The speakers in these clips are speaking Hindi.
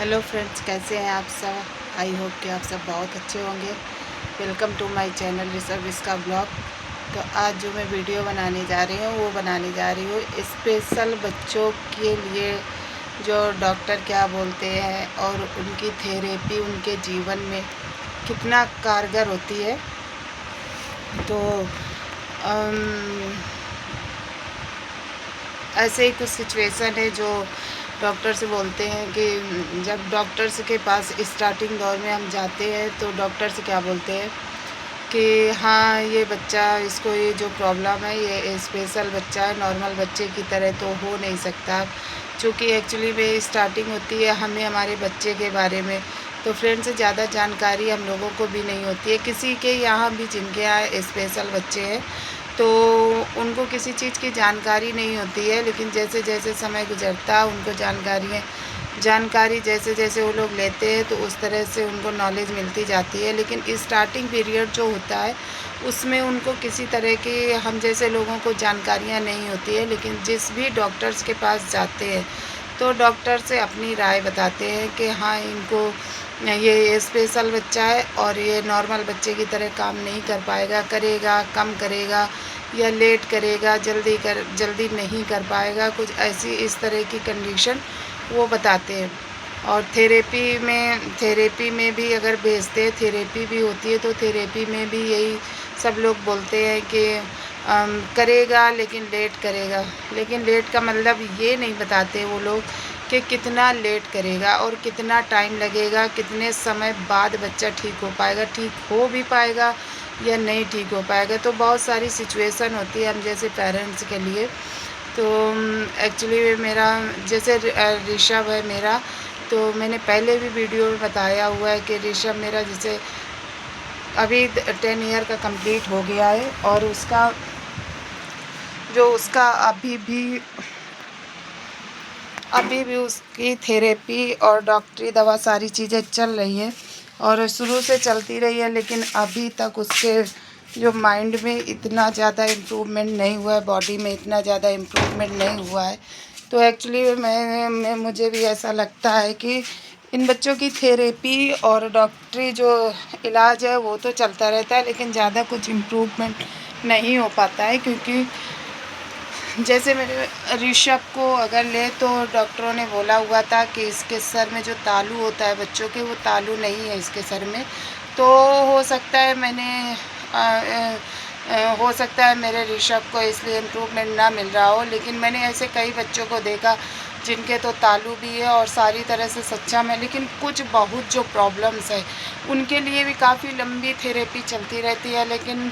हेलो फ्रेंड्स, कैसे हैं आप सब। आई होप कि आप सब बहुत अच्छे होंगे। वेलकम टू माय चैनल रिसर्विस का ब्लॉग। तो आज जो मैं वीडियो बनाने जा रही हूँ वो बनाने जा रही हूँ स्पेशल बच्चों के लिए, जो डॉक्टर क्या बोलते हैं और उनकी थेरेपी उनके जीवन में कितना कारगर होती है। तो ऐसे ही कुछ सिचुएशन है जो डॉक्टर से बोलते हैं कि जब डॉक्टर्स के पास स्टार्टिंग दौर में हम जाते हैं तो डॉक्टर से क्या बोलते हैं कि हाँ ये बच्चा, इसको ये जो प्रॉब्लम है ये स्पेशल बच्चा है, नॉर्मल बच्चे की तरह तो हो नहीं सकता। क्योंकि एक्चुअली में स्टार्टिंग होती है हमें हमारे बच्चे के बारे में, तो फ्रेंड्स ज़्यादा जानकारी हम लोगों को भी नहीं होती है। किसी के यहाँ भी जिनके यहाँ स्पेशल बच्चे हैं तो उनको किसी चीज़ की जानकारी नहीं होती है, लेकिन जैसे जैसे समय गुजरता है उनको जानकारी जैसे जैसे वो लोग लेते हैं तो उस तरह से उनको नॉलेज मिलती जाती है। लेकिन स्टार्टिंग पीरियड जो होता है उसमें उनको किसी तरह की हम जैसे लोगों को जानकारियाँ नहीं होती है। लेकिन जिस भी डॉक्टर्स के पास जाते हैं तो डॉक्टर से अपनी राय बताते हैं कि हाँ इनको ये स्पेशल बच्चा है और ये नॉर्मल बच्चे की तरह काम नहीं कर पाएगा, करेगा कम करेगा या लेट करेगा, जल्दी नहीं कर पाएगा, कुछ ऐसी इस तरह की कंडीशन वो बताते हैं। और थेरेपी में भी अगर भेजते हैं, थेरेपी भी होती है तो थेरेपी में भी यही सब लोग बोलते हैं कि करेगा लेकिन लेट करेगा। लेकिन लेट का मतलब ये नहीं बताते वो लोग कि कितना लेट करेगा और कितना टाइम लगेगा, कितने समय बाद बच्चा ठीक हो पाएगा, ठीक हो भी पाएगा या नहीं ठीक हो पाएगा। तो बहुत सारी सिचुएशन होती है हम जैसे पेरेंट्स के लिए। तो एक्चुअली मेरा जैसे ऋषभ है मेरा, तो मैंने पहले भी वीडियो में बताया हुआ है कि ऋषभ मेरा जैसे अभी 10 ईयर का कंप्लीट हो गया है और उसका अभी भी उसकी थेरेपी और डॉक्टरी दवा सारी चीज़ें चल रही हैं और शुरू से चलती रही है। लेकिन अभी तक उसके जो माइंड में इतना ज़्यादा इम्प्रूवमेंट नहीं हुआ है, बॉडी में इतना ज़्यादा इम्प्रूवमेंट नहीं हुआ है। तो एक्चुअली मुझे भी ऐसा लगता है कि इन बच्चों की थेरेपी और डॉक्टरी जो इलाज है वो तो चलता रहता है, लेकिन ज़्यादा कुछ इम्प्रूवमेंट नहीं हो पाता है। क्योंकि जैसे मेरे ऋषभ को अगर ले तो डॉक्टरों ने बोला हुआ था कि इसके सर में जो तालू होता है बच्चों के, वो तालू नहीं है इसके सर में। तो हो सकता है हो सकता है मेरे ऋषभ को इसलिए इम्प्रूवमेंट ना मिल रहा हो। लेकिन मैंने ऐसे कई बच्चों को देखा जिनके तो तालू भी है और सारी तरह से सक्षम है, लेकिन कुछ बहुत जो प्रॉब्लम्स है उनके लिए भी काफ़ी लंबी थेरेपी चलती रहती है, लेकिन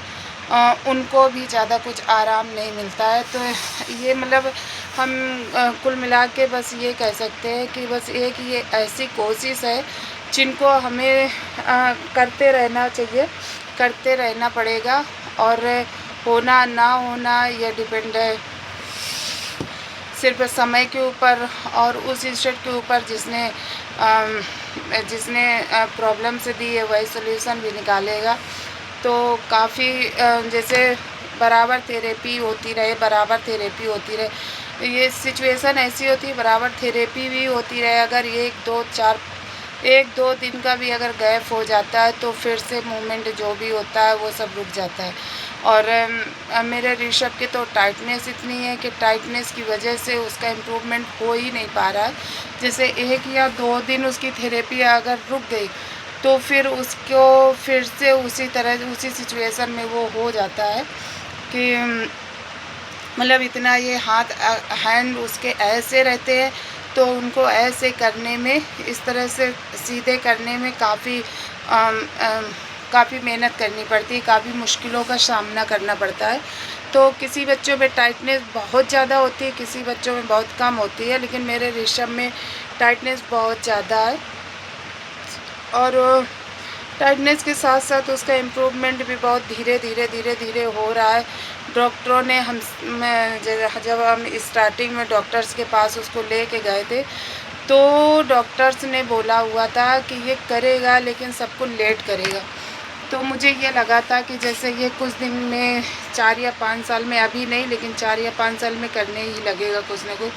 उनको भी ज़्यादा कुछ आराम नहीं मिलता है। तो ये मतलब हम कुल मिला के बस ये कह सकते हैं कि बस एक ये ऐसी कोशिश है जिनको हमें करते रहना चाहिए, करते रहना पड़ेगा। और होना ना होना ये डिपेंड है सिर्फ समय के ऊपर और उस इंस्टेंट के ऊपर जिसने प्रॉब्लम से दी है वही सोल्यूशन भी निकालेगा। तो काफ़ी जैसे बराबर थेरेपी होती रहे, ये सिचुएशन ऐसी होती है बराबर थेरेपी भी होती रहे। अगर 1-2 दिन का भी अगर गैप हो जाता है तो फिर से मूवमेंट जो भी होता है वो सब रुक जाता है। और मेरे ऋषभ की तो टाइटनेस इतनी है कि टाइटनेस की वजह से उसका इम्प्रूवमेंट हो ही नहीं पा रहा है। जैसे 1 या 2 दिन उसकी थेरेपी अगर रुक गई तो फिर उसको फिर से उसी सिचुएशन में वो हो जाता है कि मतलब इतना ये हैंड उसके ऐसे रहते हैं तो उनको ऐसे करने में, इस तरह से सीधे करने में काफ़ी मेहनत करनी पड़ती है, काफ़ी मुश्किलों का सामना करना पड़ता है। तो किसी बच्चों में टाइटनेस बहुत ज़्यादा होती है, किसी बच्चों में बहुत कम होती है, लेकिन मेरे ऋषभ में टाइटनेस बहुत ज़्यादा है। और टाइटनेस के साथ साथ उसका इम्प्रूवमेंट भी बहुत धीरे धीरे हो रहा है। डॉक्टरों ने जब हम स्टार्टिंग में डॉक्टर्स के पास उसको लेके गए थे तो डॉक्टर्स ने बोला हुआ था कि ये करेगा लेकिन सबको लेट करेगा। तो मुझे ये लगा था कि जैसे ये कुछ दिन में 4 या 5 साल में, अभी नहीं लेकिन 4 या 5 साल में करने ही लगेगा कुछ ना कुछ,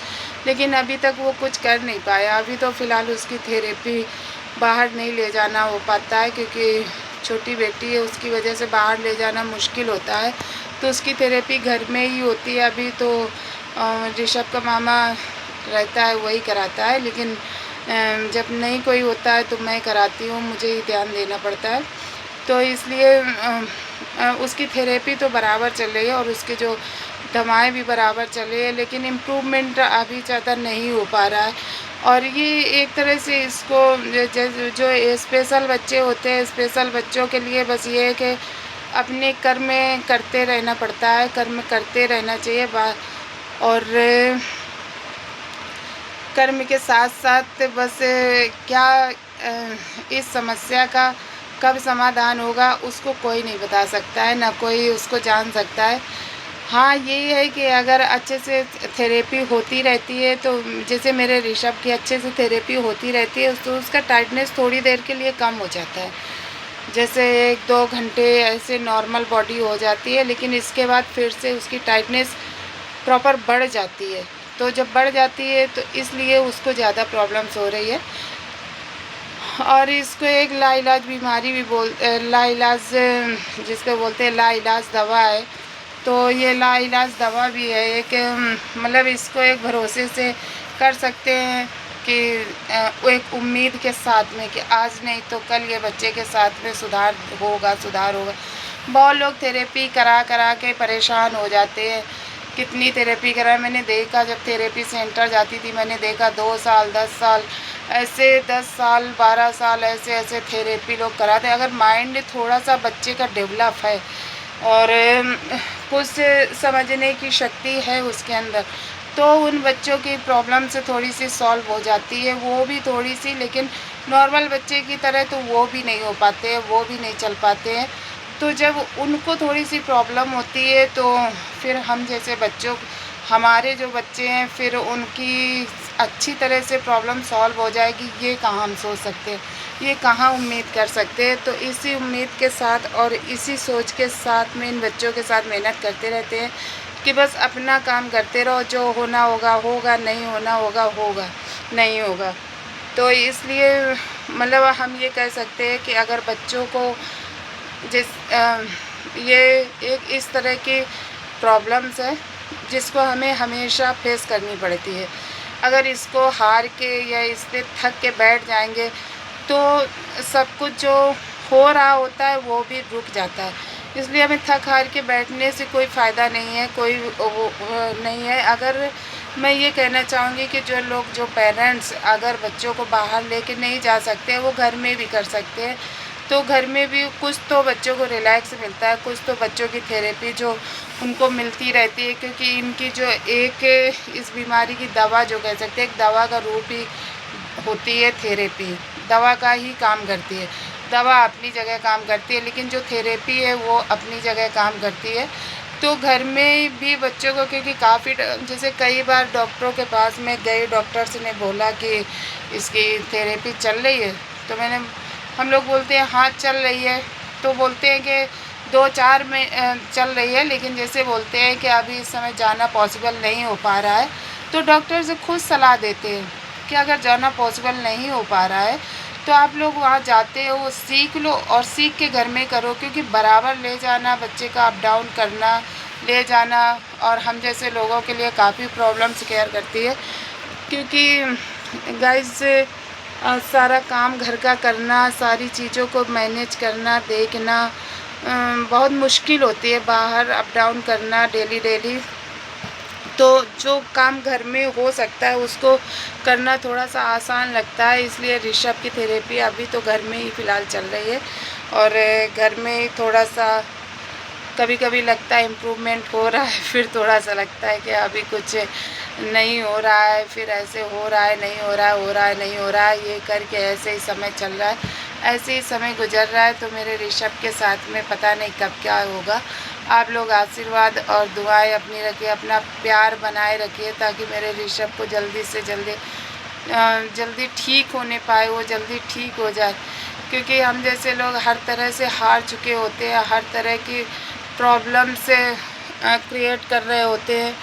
लेकिन अभी तक वो कुछ कर नहीं पाया। अभी तो फ़िलहाल उसकी थेरेपी बाहर नहीं ले जाना हो पाता है, क्योंकि छोटी बेटी है, उसकी वजह से बाहर ले जाना मुश्किल होता है, तो उसकी थेरेपी घर में ही होती है। अभी तो ऋषभ का मामा रहता है, वही कराता है, लेकिन जब नहीं कोई होता है तो मैं कराती हूँ, मुझे ही ध्यान देना पड़ता है। तो इसलिए उसकी थेरेपी तो बराबर चल रही है और उसके जो दवाएँ भी बराबर चल रही है, लेकिन इम्प्रूवमेंट अभी ज़्यादा नहीं हो पा रहा है। और ये एक तरह से इसको जो स्पेशल बच्चे होते हैं, स्पेशल बच्चों के लिए बस ये है कि अपने कर्म करते रहना पड़ता है, कर्म करते रहना चाहिए और कर्म के साथ-साथ बस क्या इस समस्या का कब समाधान होगा उसको कोई नहीं बता सकता है, ना कोई उसको जान सकता है। हाँ, ये है कि अगर अच्छे से थेरेपी होती रहती है, तो जैसे मेरे ऋषभ की अच्छे से थेरेपी होती रहती है, तो उसका टाइटनेस थोड़ी देर के लिए कम हो जाता है। जैसे 1-2 घंटे ऐसे नॉर्मल बॉडी हो जाती है, लेकिन इसके बाद फिर से उसकी टाइटनेस प्रॉपर बढ़ जाती है। तो जब बढ़ जाती है तो इसलिए उसको ज़्यादा प्रॉब्लम्स हो रही है। और इसको एक लाइलाज बीमारी भी लाइलाज जिसको बोलते हैं लाइलाज दवा है। तो ये लाइलाज दवा भी है एक, मतलब इसको एक भरोसे से कर सकते हैं कि वो एक उम्मीद के साथ में कि आज नहीं तो कल ये बच्चे के साथ में सुधार होगा। बहुत लोग थेरेपी करा करा के परेशान हो जाते हैं। कितनी थेरेपी करा मैंने देखा, जब थेरेपी सेंटर जाती थी मैंने देखा 2 साल 10 साल ऐसे 10 साल 12 साल ऐसे थेरेपी लोग कराते हैं। अगर माइंड थोड़ा सा बच्चे का डेवलप है और कुछ समझने की शक्ति है उसके अंदर, तो उन बच्चों की प्रॉब्लम से थोड़ी सी सॉल्व हो जाती है, वो भी थोड़ी सी, लेकिन नॉर्मल बच्चे की तरह तो वो भी नहीं हो पाते हैं, वो भी नहीं चल पाते हैं। तो जब उनको थोड़ी सी प्रॉब्लम होती है तो फिर हम जैसे बच्चों, हमारे जो बच्चे हैं, फिर उनकी अच्छी तरह से प्रॉब्लम सॉल्व हो जाएगी, ये कहाँ हम सोच सकते हैं, ये कहाँ उम्मीद कर सकते हैं। तो इसी उम्मीद के साथ और इसी सोच के साथ में इन बच्चों के साथ मेहनत करते रहते हैं कि बस अपना काम करते रहो, जो होना होगा होगा, नहीं होना होगा होगा, नहीं होगा। तो इसलिए मतलब हम ये कह सकते हैं कि अगर बच्चों को ये एक इस तरह की प्रॉब्लम्स है जिसको हमें हमेशा फेस करनी पड़ती है। अगर इसको हार के या इस पे थक के बैठ जाएंगे तो सब कुछ जो हो रहा होता है वो भी रुक जाता है। इसलिए हमें थक हार के बैठने से कोई फ़ायदा नहीं है, कोई वो नहीं है। अगर मैं ये कहना चाहूँगी कि जो पेरेंट्स अगर बच्चों को बाहर लेके नहीं जा सकते, वो घर में भी कर सकते हैं। तो घर में भी कुछ तो बच्चों को रिलैक्स मिलता है, कुछ तो बच्चों की थेरेपी जो उनको मिलती रहती है, क्योंकि इनकी जो एक इस बीमारी की दवा जो कह सकते हैं, एक दवा का रूप ही होती है थेरेपी, दवा का ही काम करती है। दवा अपनी जगह काम करती है, लेकिन जो थेरेपी है वो अपनी जगह काम करती है। तो घर में भी बच्चों को, क्योंकि काफ़ी जैसे कई बार डॉक्टरों के पास में गए, डॉक्टर्स ने बोला कि इसकी थेरेपी चल रही है, तो हम लोग बोलते हैं हाँ चल रही है, तो बोलते हैं कि 2-4 में चल रही है, लेकिन जैसे बोलते हैं कि अभी इस समय जाना पॉसिबल नहीं हो पा रहा है, तो डॉक्टर से खुद सलाह देते हैं कि अगर जाना पॉसिबल नहीं हो पा रहा है तो आप लोग वहाँ जाते हो, सीख लो और सीख के घर में करो, क्योंकि बराबर ले जाना बच्चे का अप डाउन करना, ले जाना और हम जैसे लोगों के लिए काफ़ी प्रॉब्लम्स क्रिएट करती है। क्योंकि गाइस सारा काम घर का करना, सारी चीज़ों को मैनेज करना, देखना बहुत मुश्किल होती है, बाहर अप डाउन करना डेली। तो जो काम घर में हो सकता है उसको करना थोड़ा सा आसान लगता है। इसलिए ऋषभ की थेरेपी अभी तो घर में ही फ़िलहाल चल रही है और घर में ही थोड़ा सा कभी कभी लगता है इम्प्रूवमेंट हो रहा है, फिर थोड़ा सा लगता है कि अभी कुछ नहीं हो रहा है, फिर ऐसे हो रहा है, नहीं हो रहा है, हो रहा है, नहीं हो रहा है, ये करके ऐसे ही समय चल रहा है, ऐसे ही समय गुजर रहा है। तो मेरे ऋषभ के साथ में पता नहीं कब क्या होगा। आप लोग आशीर्वाद और दुआएं अपनी रखिए, अपना प्यार बनाए रखिए, ताकि मेरे ऋषभ को जल्दी से जल्दी ठीक होने पाए, वो जल्दी ठीक हो जाए। क्योंकि हम जैसे लोग हर तरह से हार चुके होते हैं, हर तरह की प्रॉब्लम से क्रिएट कर रहे होते हैं।